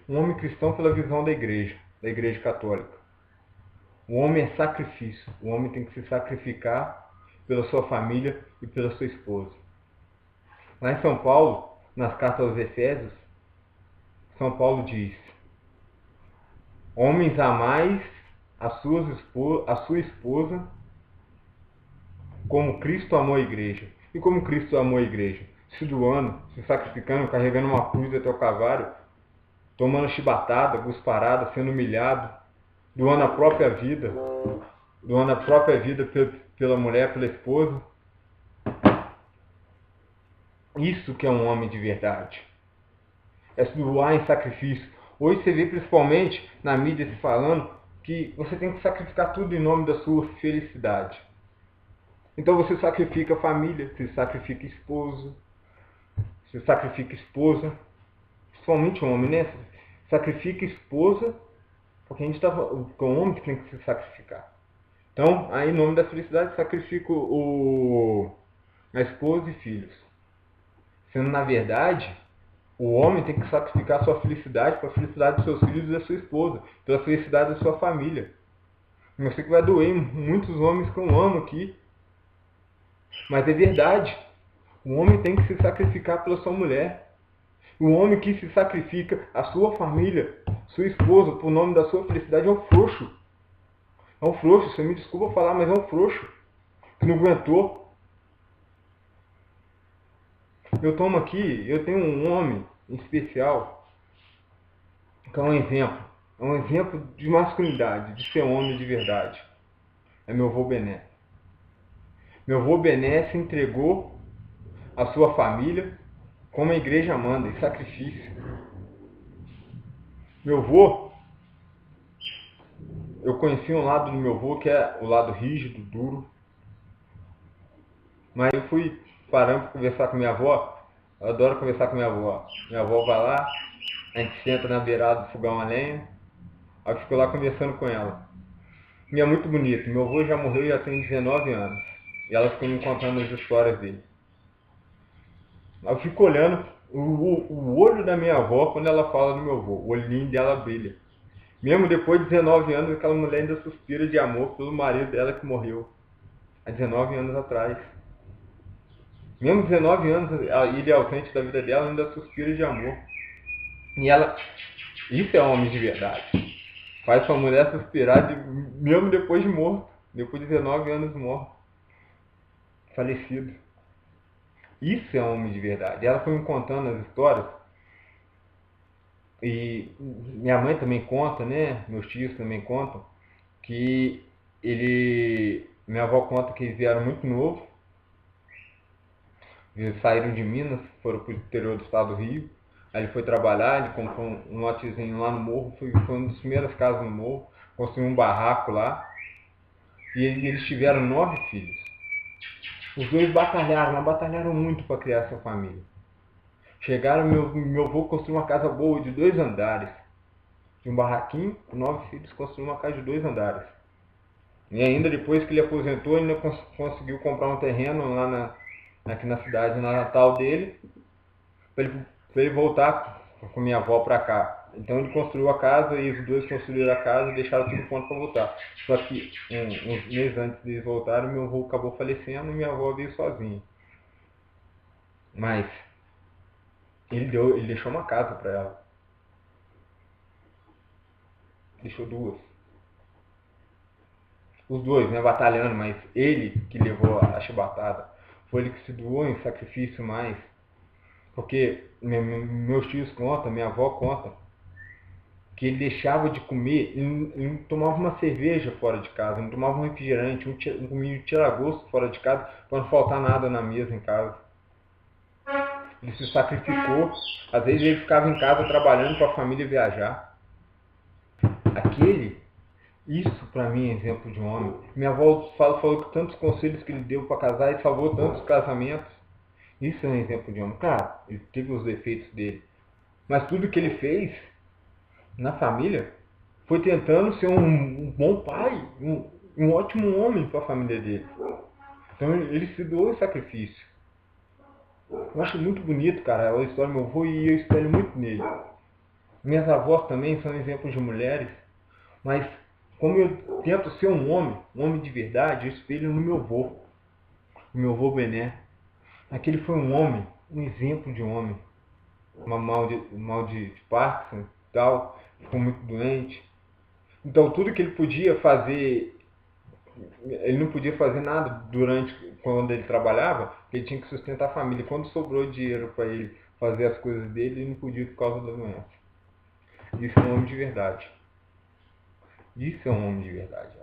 um homem cristão pela visão da igreja católica. O homem é sacrifício. O homem tem que se sacrificar pela sua família e pela sua esposa. Lá em São Paulo, nas cartas aos Efésios, São Paulo diz: homens, amais a sua esposa como Cristo amou a igreja. E como Cristo amou a igreja? Se doando, se sacrificando, carregando uma cruz até o Calvário, tomando chibatada, gusparada, sendo humilhado, doando a própria vida pela mulher, pela esposa. Isso que é um homem de verdade. É se doar em sacrifício. Hoje você vê principalmente na mídia se falando que você tem que sacrificar tudo em nome da sua felicidade. Então você sacrifica a família, você sacrifica esposa, principalmente o homem, né? Sacrifica esposa, porque o homem que tem que se sacrificar. Então, aí em nome da felicidade, sacrifica a esposa e filhos. Sendo na verdade, o homem tem que sacrificar a sua felicidade para a felicidade dos seus filhos e da sua esposa, pela felicidade da sua família. Eu sei que vai doer muitos homens que eu amo aqui, mas é verdade. O homem tem que se sacrificar pela sua mulher. O homem que se sacrifica a sua família, sua esposa, por nome da sua felicidade é um frouxo. É um frouxo, você me desculpa falar, mas é um frouxo. Que não aguentou. Eu tomo aqui, eu tenho um homem em especial, que é um exemplo. É um exemplo de masculinidade, de ser homem de verdade. É meu avô Bené. Meu avô Bené se entregou à sua família como a igreja manda, em sacrifício. Meu avô, eu conheci um lado do meu avô que é o lado rígido, duro. Mas eu fui parando para conversar com minha avó. Eu adoro conversar com minha avó. Minha avó vai lá, a gente senta na beirada do fogão a lenha. Aí eu fico lá conversando com ela. E é muito bonito. Meu avô já morreu e já tem 19 anos. E ela fica me contando as histórias dele. Eu fico olhando o olho da minha avó quando ela fala do meu avô. O olhinho dela brilha. Mesmo depois de 19 anos, aquela mulher ainda suspira de amor pelo marido dela que morreu há 19 anos atrás. Mesmo 19 anos ele ausente da vida dela, ainda suspira de amor. E ela, isso é homem de verdade. Faz sua mulher suspirar mesmo depois de morto. Depois de 19 anos morto. Falecido. Isso é homem de verdade. Ela foi me contando as histórias. E minha mãe também conta, né? Meus tios também contam. Que minha avó conta que eles vieram muito novo. Eles saíram de Minas, foram para o interior do estado do Rio. Aí ele foi trabalhar, ele comprou um lotezinho lá no morro, foi uma das primeiras casas no morro, construiu um barraco lá. E eles tiveram 9 filhos. Os dois batalharam, mas batalharam muito para criar essa família. Chegaram, meu avô construiu uma casa boa de 2 andares. De um barraquinho, com 9 filhos, construiu uma casa de 2 andares. E ainda depois que ele aposentou, ele ainda conseguiu comprar um terreno lá aqui na cidade, na natal dele, para ele voltar com minha avó para cá. Então ele construiu a casa e os dois construíram a casa e deixaram tudo pronto para voltar. Só que uns meses antes de eles voltarem, meu avô acabou falecendo e minha avó veio sozinha. Mas ele deixou uma casa para ela. Deixou 2. Os dois, né, batalhando, mas ele que levou a chibatada. Foi ele que se doou em sacrifício mais. Porque meus tios contam, minha avó conta, que ele deixava de comer e tomava uma cerveja fora de casa, não tomava um refrigerante, comia um tira-gosto fora de casa, para não faltar nada na mesa em casa. Ele se sacrificou, às vezes ele ficava em casa trabalhando para a família viajar. Isso para mim é exemplo de um homem. Minha avó falou que tantos conselhos que ele deu para casar e salvou tantos casamentos. Isso é um exemplo de homem. Claro, ele teve os defeitos dele. Mas tudo que ele fez na família foi tentando ser um bom pai, um ótimo homem para a família dele. Então ele se doou em sacrifício. Eu acho muito bonito, cara, a história do meu avô e eu espelho muito nele. Minhas avós também são exemplos de mulheres, mas como eu tento ser um homem de verdade, eu espelho no meu avô Bené. Aquele foi um homem, um exemplo de homem. Mal de Parkinson e tal, ficou muito doente. Então tudo que ele podia fazer, ele não podia fazer nada durante quando ele trabalhava, porque ele tinha que sustentar a família. Quando sobrou dinheiro para ele fazer as coisas dele, ele não podia por causa da doença. Isso é um homem de verdade. Isso é um homem de verdade.